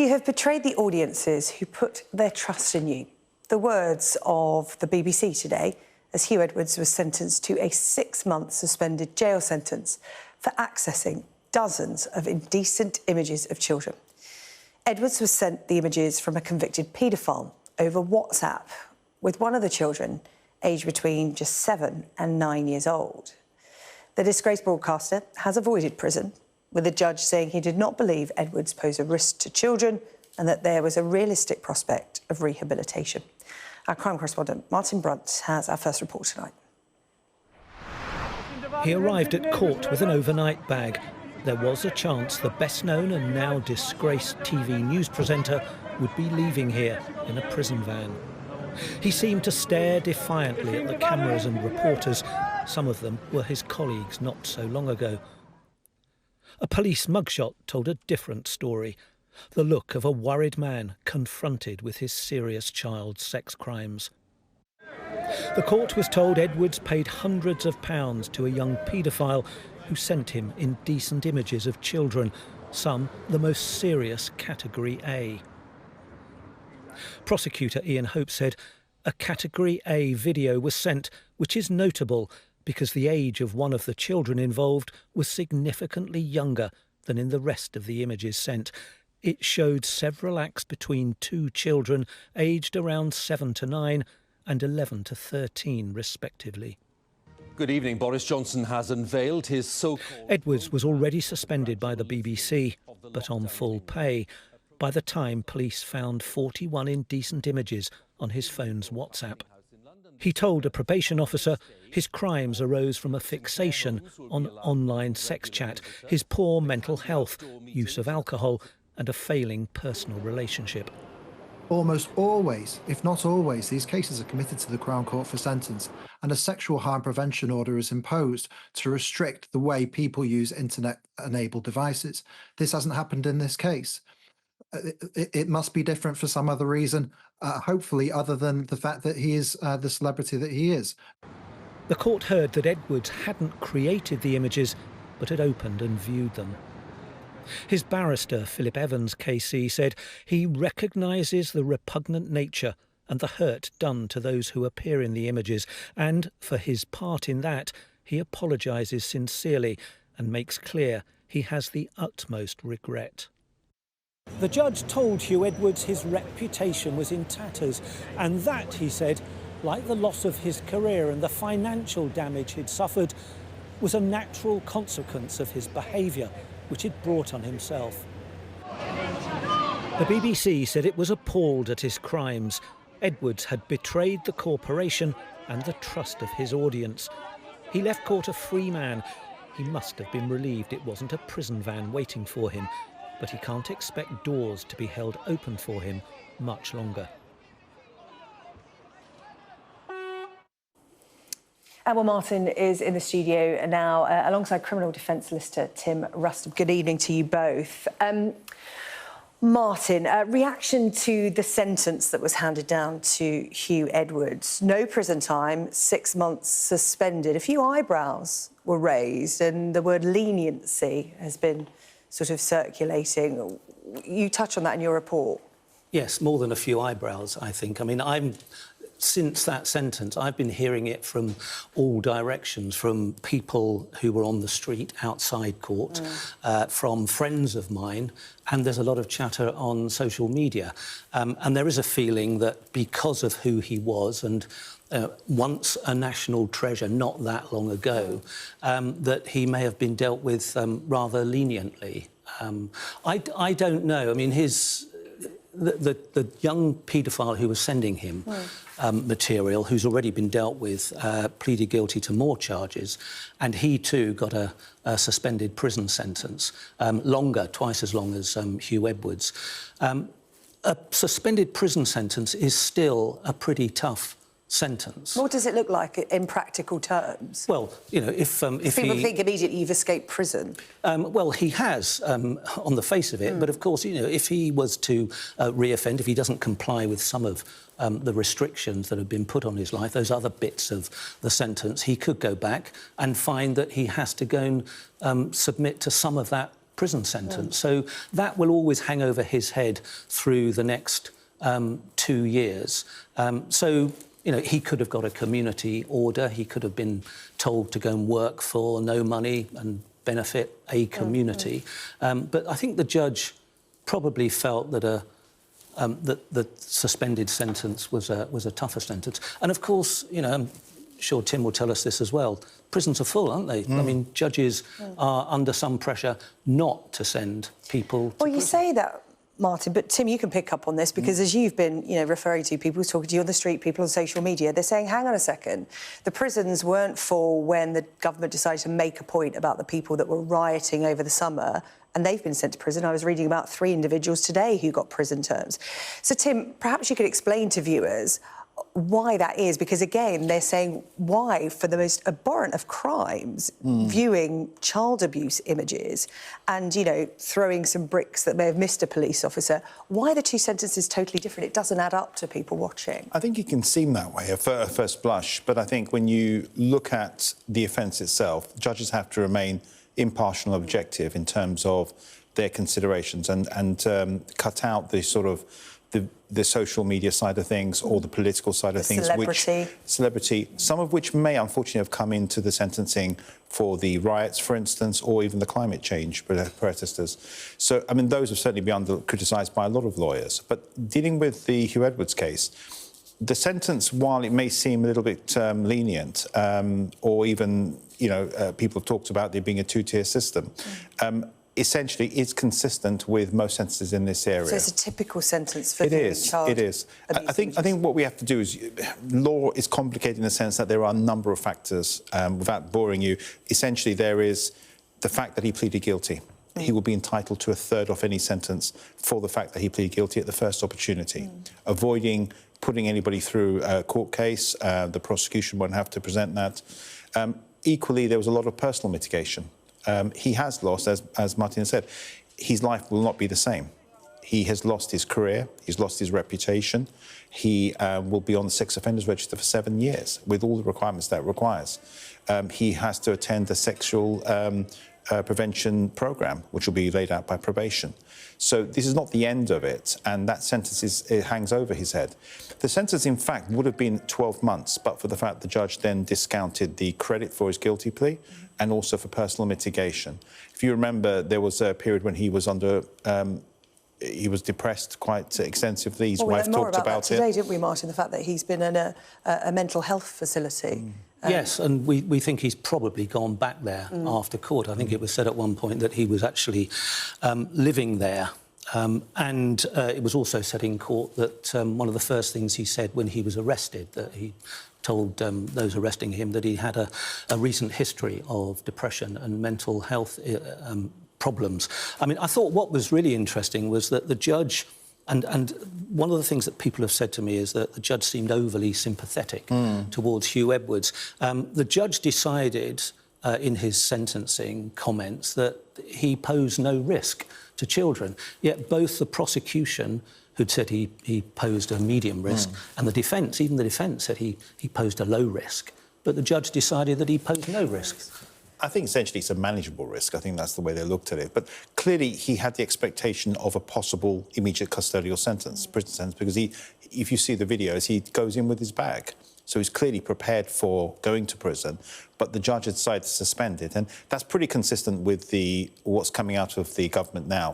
You have betrayed the audiences who put their trust in you. The words of the BBC today, as Huw Edwards was sentenced to a 6-month suspended jail sentence for accessing dozens of indecent images of children. Edwards was sent the images from a convicted paedophile over WhatsApp with one of the children aged between just 7 and 9 years old. The disgraced broadcaster has avoided prison, with the judge saying he did not believe Edwards posed a risk to children and that there was a realistic prospect of rehabilitation. Our crime correspondent Martin Brunt has our first report tonight. He arrived at court with an overnight bag. There was a chance the best-known and now disgraced TV news presenter would be leaving here in a prison van. He seemed to stare defiantly at the cameras and reporters. Some of them were his colleagues not so long ago. A police mugshot told a different story. The look of a worried man confronted with his serious child sex crimes. The court was told Edwards paid hundreds of pounds to a young paedophile who sent him indecent images of children, some the most serious Category A. Prosecutor Ian Hope said a Category A video was sent, which is notable because the age of one of the children involved was significantly younger than in the rest of the images sent. It showed several acts between two children aged around 7 to 9 and 11 to 13, respectively. Good evening. Boris Johnson has unveiled his so-called... Edwards was already suspended by the BBC, but on full pay, by the time police found 41 indecent images on his phone's WhatsApp. He told a probation officer his crimes arose from a fixation on online sex chat, his poor mental health, use of alcohol and a failing personal relationship. Almost always, if not always, these cases are committed to the Crown Court for sentence, and a sexual harm prevention order is imposed to restrict the way people use internet-enabled devices. This hasn't happened in this case. It must be different for some other reason, hopefully other than the fact that he is the celebrity that he is. The court heard that Edwards hadn't created the images, but had opened and viewed them. His barrister, Huw Edwards Case, said he recognises the repugnant nature and the hurt done to those who appear in the images, and for his part in that, he apologises sincerely and makes clear he has the utmost regret. The judge told Huw Edwards his reputation was in tatters, and that, he said, like the loss of his career and the financial damage he'd suffered, was a natural consequence of his behaviour, which he'd brought on himself. The BBC said it was appalled at his crimes. Edwards had betrayed the corporation and the trust of his audience. He left court a free man. He must have been relieved it wasn't a prison van waiting for him, but he can't expect doors to be held open for him much longer. Well, Martin is in the studio now alongside criminal defence solicitor Tim Rustem. Good evening to you both. Martin, reaction to the sentence that was handed down to Huw Edwards. No prison time, 6 months suspended. A few eyebrows were raised and the word leniency has been sort of circulating. You touch on that in your report. Yes, more than a few eyebrows, I think. I mean, since that sentence, I've been hearing it from all directions, from people who were on the street outside court, from friends of mine, and there's a lot of chatter on social media. And there is a feeling that because of who he was and once a national treasure not that long ago, that he may have been dealt with rather leniently. I don't know. I mean, the young paedophile who was sending him material, who's already been dealt with, pleaded guilty to more charges, and he too got a suspended prison sentence, longer, twice as long as Huw Edwards. A suspended prison sentence is still a pretty tough sentence. What does it look like in practical terms? Well, you know, if people think immediately you've escaped prison. Well, he has, on the face of it, but of course, you know, if he was to reoffend, if he doesn't comply with some of the restrictions that have been put on his life, those other bits of the sentence, he could go back and find that he has to go and submit to some of that prison sentence. So that will always hang over his head through the next 2 years. So, you know, he could have got a community order. He could have been told to go and work for no money and benefit a community. But I think the judge probably felt that that the suspended sentence was a tougher sentence. And of course, you know, I'm sure Tim will tell us this as well. Prisons are full, aren't they? I mean, judges are under some pressure not to send people to Well, you prison. say that, Martin, but Tim, you can pick up on this because as you've been, you know, referring to people talking to you on the street, people on social media, they're saying, hang on a second, the prisons weren't full when the government decided to make a point about the people that were rioting over the summer and they've been sent to prison. I was reading about 3 individuals today who got prison terms. So, Tim, perhaps you could explain to viewers why that is, because, again, they're saying why, for the most abhorrent of crimes, viewing child abuse images and, you know, throwing some bricks that may have missed a police officer, why are the 2 sentences totally different? It doesn't add up to people watching. I think it can seem that way at first blush, but I think when you look at the offence itself, judges have to remain impartial and objective in terms of their considerations and cut out the sort of the social media side of things or the political side of things, celebrity, some of which may unfortunately have come into the sentencing for the riots, for instance, or even the climate change protesters. So, I mean, those have certainly been criticised by a lot of lawyers. But dealing with the Huw Edwards case, the sentence, while it may seem a little bit lenient, or even, you know, people have talked about there being a 2-tier system, essentially is consistent with most sentences in this area. So it's a typical sentence for child It is. abuse I think what we have to do is, law is complicated in the sense that there are a number of factors. Without boring you, essentially there is the fact that he pleaded guilty. He will be entitled to 1/3 of any sentence for the fact that he pleaded guilty at the first opportunity, avoiding putting anybody through a court case. The prosecution won't have to present that. Equally, there was a lot of personal mitigation. He has lost, as Martin said, his life will not be the same. He has lost his career, he's lost his reputation. He will be on the sex offenders register for 7 years, with all the requirements that requires. He has to attend a sexual prevention programme, which will be laid out by probation. So this is not the end of it, and that sentence it hangs over his head. The sentence, in fact, would have been 12 months, but for the fact the judge then discounted the credit for his guilty plea and also for personal mitigation. If you remember, there was a period when he was under... he was depressed quite extensively. His wife talked about that today, didn't we, Martin? The fact that he's been in a mental health facility. Yes, and we think he's probably gone back there after court. I think it was said at one point that he was actually living there. And it was also said in court that one of the first things he said when he was arrested, that he told those arresting him that he had a recent history of depression and mental health problems. I mean, I thought what was really interesting was that the judge... And one of the things that people have said to me is that the judge seemed overly sympathetic towards Huw Edwards. The judge decided in his sentencing comments that he posed no risk to children, yet both the prosecution, who'd said he posed a medium risk, and the defence, even the defence, said he posed a low risk. But the judge decided that he posed no risk. I think essentially it's a manageable risk. I think that's the way they looked at it. But clearly he had the expectation of a possible immediate custodial sentence, prison sentence, because if you see the videos, he goes in with his bag. So he's clearly prepared for going to prison, but the judge had decided to suspend it. And that's pretty consistent with what's coming out of the government now.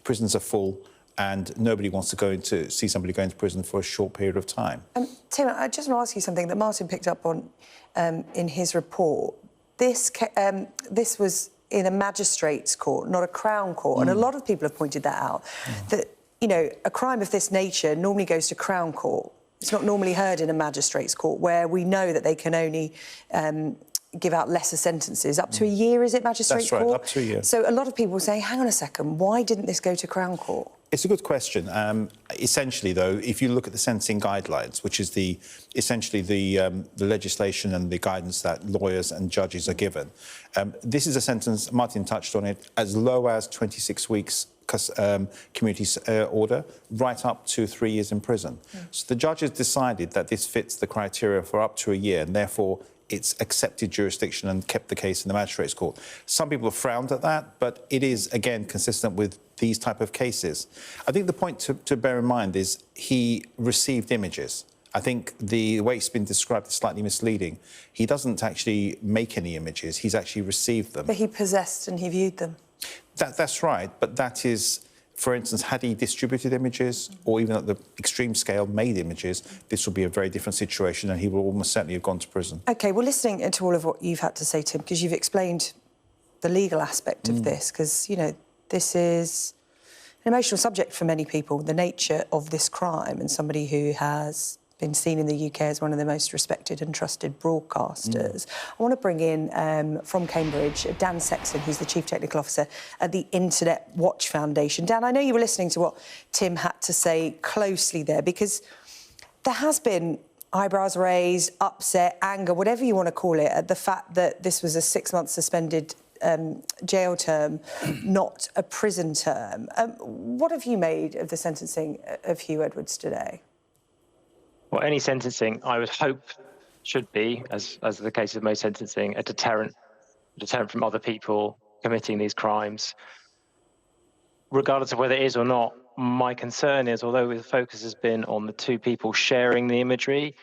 Prisons are full and nobody wants to see somebody going to prison for a short period of time. Tim, I just want to ask you something that Martin picked up on in his report. This was in a magistrate's court, not a Crown court, and a lot of people have pointed that out, that, you know, a crime of this nature normally goes to Crown court. It's not normally heard in a magistrate's court, where we know that they can only give out lesser sentences. Up to a year, is it, magistrate's court? That's right, up to a year. So a lot of people say, hang on a second, why didn't this go to Crown court? It's a good question. Essentially, though, if you look at the sentencing guidelines, which is essentially the legislation and the guidance that lawyers and judges are given, this is a sentence, Martin touched on it, as low as 26 weeks community order, right up to 3 years in prison. So the judges decided that this fits the criteria for up to a year, and therefore it's accepted jurisdiction and kept the case in the magistrates' court. Some people have frowned at that, but it is, again, consistent with these type of cases. I think the point to bear in mind is he received images. I think the way it's been described is slightly misleading. He doesn't actually make any images. He's actually received them. But he possessed and he viewed them. That's right, but that is, for instance, had he distributed images or even at the extreme scale made images, this would be a very different situation and he will almost certainly have gone to prison. OK, well, listening to all of what you've had to say, Tim, because you've explained the legal aspect of this, because, you know, this is an emotional subject for many people, the nature of this crime, and somebody who has been seen in the UK as one of the most respected and trusted broadcasters. I want to bring in, from Cambridge, Dan Sexton, who's the Chief Technical Officer at the Internet Watch Foundation. Dan, I know you were listening to what Tim had to say closely there, because there has been eyebrows raised, upset, anger, whatever you want to call it, at the fact that this was a 6-month suspended jail term, not a prison term. What have you made of the sentencing of Huw Edwards today? Well, any sentencing, I would hope, should be, as the case of most sentencing, a deterrent from other people committing these crimes. Regardless of whether it is or not, my concern is, although the focus has been on the two people sharing the imagery,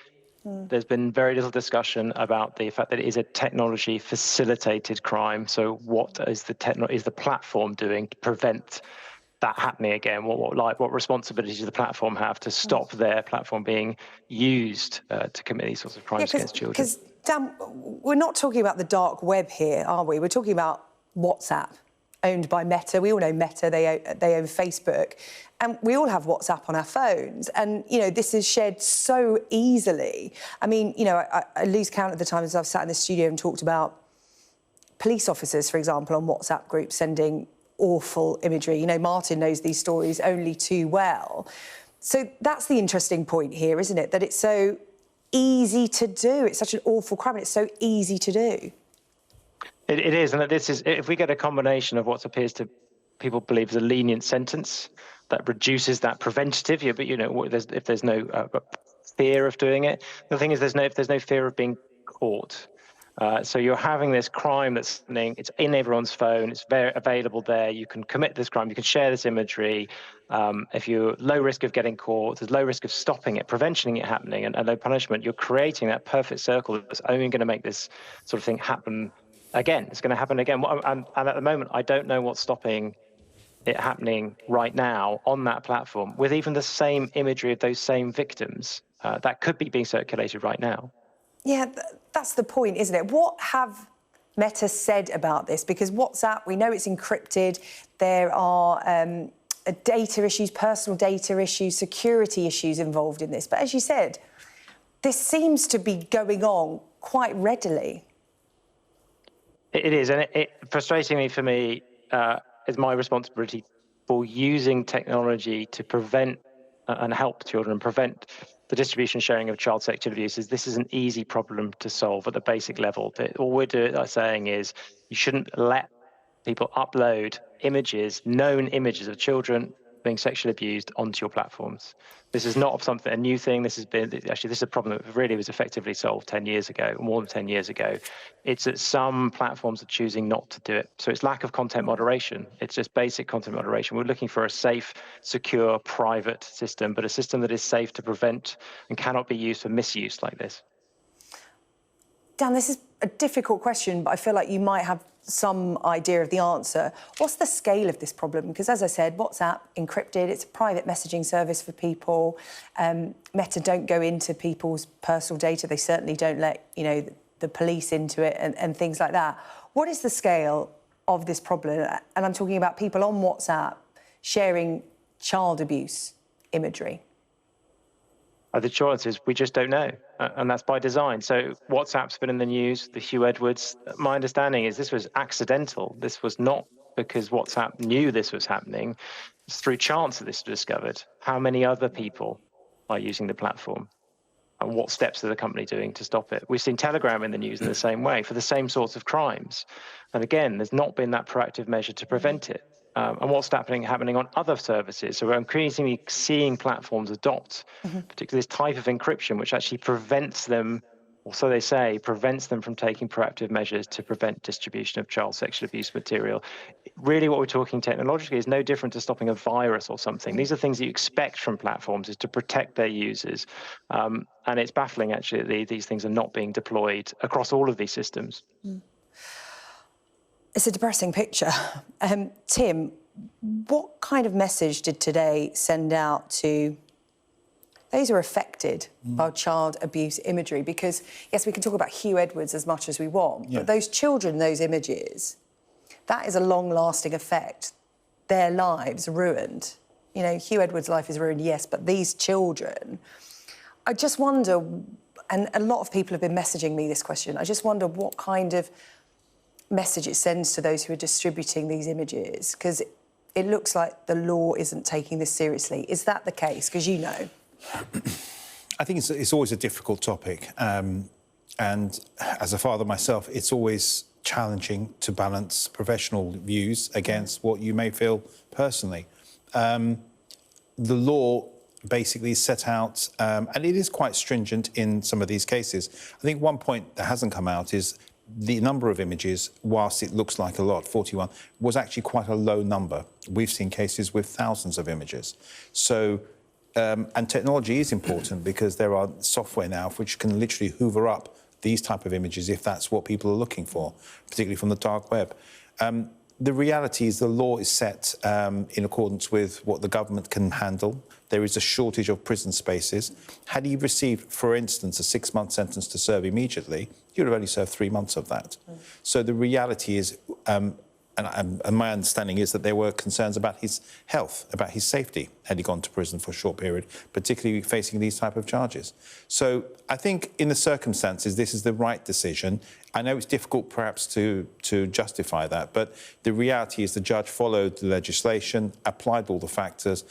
there's been very little discussion about the fact that it is a technology-facilitated crime. So what is the platform doing to prevent that happening again? What responsibilities does the platform have to stop their platform being used to commit these sorts of crimes against children? Because, Dan, we're not talking about the dark web here, are we? We're talking about WhatsApp, owned by Meta. We all know Meta, they own Facebook. And we all have WhatsApp on our phones. And, you know, this is shared so easily. I mean, you know, I lose count of the times I've sat in the studio and talked about police officers, for example, on WhatsApp groups sending awful imagery. You know, Martin knows these stories only too well. So that's the interesting point here, isn't it? That it's so easy to do. It's such an awful crime, and it's so easy to do. It is, and this is, if we get a combination of what appears to people believe is a lenient sentence that reduces that preventative, but you know, if there's no fear of doing it, the thing is, if there's no fear of being caught. So you're having this crime that's happening, it's in everyone's phone, it's very available there, you can commit this crime, you can share this imagery. If you're low risk of getting caught, there's low risk of stopping it, preventing it happening, and low punishment, you're creating that perfect circle that's only going to make this sort of thing happen again. It's going to happen again. And at the moment, I don't know what's stopping it happening right now on that platform with even the same imagery of those same victims that could be being circulated right now. Yeah, that's the point, isn't it? What have Meta said about this? Because WhatsApp, we know it's encrypted. There are data issues, personal data issues, security issues involved in this. But as you said, this seems to be going on quite readily. It is, and it frustratingly for me, is my responsibility for using technology to prevent and help children, prevent the distribution and sharing of child sexual abuses. This is an easy problem to solve at the basic level. All we're saying is you shouldn't let people upload images, known images of children being sexually abused onto your platforms. This is not a new thing. This is a problem that really was effectively solved 10 years ago, more than 10 years ago. It's that some platforms are choosing not to do it. So it's lack of content moderation. It's just basic content moderation. We're looking for a safe, secure, private system, but a system that is safe to prevent and cannot be used for misuse like this. Dan, this is a difficult question, but I feel like you might have some idea of the answer. What's the scale of this problem? Because, as I said, WhatsApp, encrypted, it's a private messaging service for people. Meta don't go into people's personal data. They certainly don't let, you know, the police into it and things like that. What is the scale of this problem? And I'm talking about people on WhatsApp sharing child abuse imagery. The choice is we just don't know, and that's by design. So WhatsApp's been in the news, the Huw Edwards. My understanding is this was accidental. This was not because WhatsApp knew this was happening. It's through chance that this was discovered. How many other people are using the platform? And what steps are the company doing to stop it? We've seen Telegram in the news in the same way for the same sorts of crimes. And again, there's not been that proactive measure to prevent it. And what's happening on other services. So we're increasingly seeing platforms adopt particularly this type of encryption, which actually prevents them or so they say, prevents them from taking proactive measures to prevent distribution of child sexual abuse material. Really what we're talking technologically is no different to stopping a virus or something. These are things that you expect from platforms, is to protect their users. And it's baffling, actually, that these things are not being deployed across all of these systems. It's a depressing picture. Tim, what kind of message did today send out to those who are affected by child abuse imagery? Because, yes, we can talk about Huw Edwards as much as we want, but those children, those images, that is a long-lasting effect. Their lives ruined. You know, Huw Edwards' life is ruined, yes, but these children... I just wonder, and a lot of people have been messaging me this question, I just wonder what kind of message it sends to those who are distributing these images, because it looks like the law isn't taking this seriously. Is that the case? Because you know. I think it's always a difficult topic. And as a father myself, it's always challenging to balance professional views against what you may feel personally. The law basically set out, and it is quite stringent in some of these cases. I think one point that hasn't come out is the number of images, whilst it looks like a lot, 41, was actually quite a low number. We've seen cases with thousands of images. So, and technology is important because there are software now which can literally hoover up these type of images if that's what people are looking for, particularly from the dark web. The reality is the law is set in accordance with what the government can handle. There is a shortage of prison spaces. Had he received, for instance, a 6-month sentence to serve immediately, he would have only served 3 months of that. So the reality is, and my understanding is that there were concerns about his health, about his safety, had he gone to prison for a short period, particularly facing these type of charges. So I think in the circumstances, this is the right decision. I know it's difficult perhaps to justify that, but the reality is the judge followed the legislation, applied all the factors.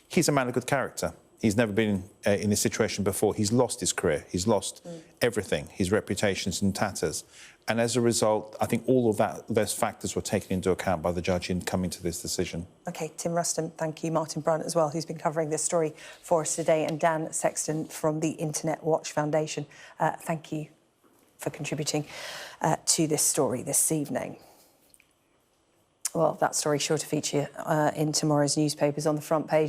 He's a man of good character. He's never been in this situation before. He's lost his career. He's lost everything. His reputation's in tatters. And as a result, I think all of those factors were taken into account by the judge in coming to this decision. OK, Tim Rustem, thank you. Martin Brunt as well, who's been covering this story for us today, and Dan Sexton from the Internet Watch Foundation. Thank you for contributing to this story this evening. Well, that story sure to feature in tomorrow's newspapers on the front pages.